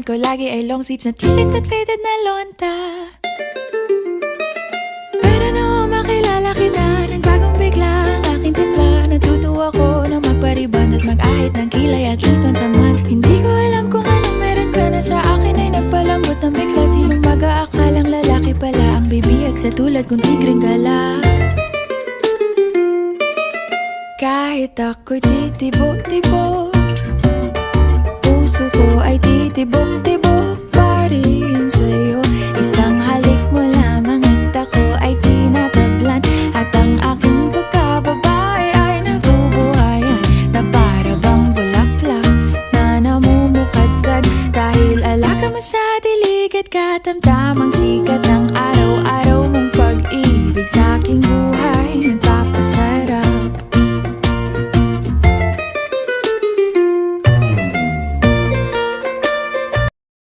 ko lagi ay long sleeves na t-shirt at faded na lonta. Pero noong makilala kita, nagbagong bigla ang aking timpla. Natutuwa ko na magpariban at mag-ahit ng kilay at least once a month. Hindi ko alam kung anong meron ka na sa akin ay nagpalambot ng bigla. Sinong mag-aakalang lalaki pala ang bibiyag sa tulad kong tigreng gala. Kahit ako'y titibo-tibo, puso ko ay titibok-tibok pa rin sa'yo. Isang halik mo lamang at ako ay tinatablan, at ang aking pagkababae ay nabubuhayan na para bang bulaklak na namumukadkad. Dahil alaga mo sa dilig at katamtamang sikat ng araw-araw mong pag-ibig sa aking buhay.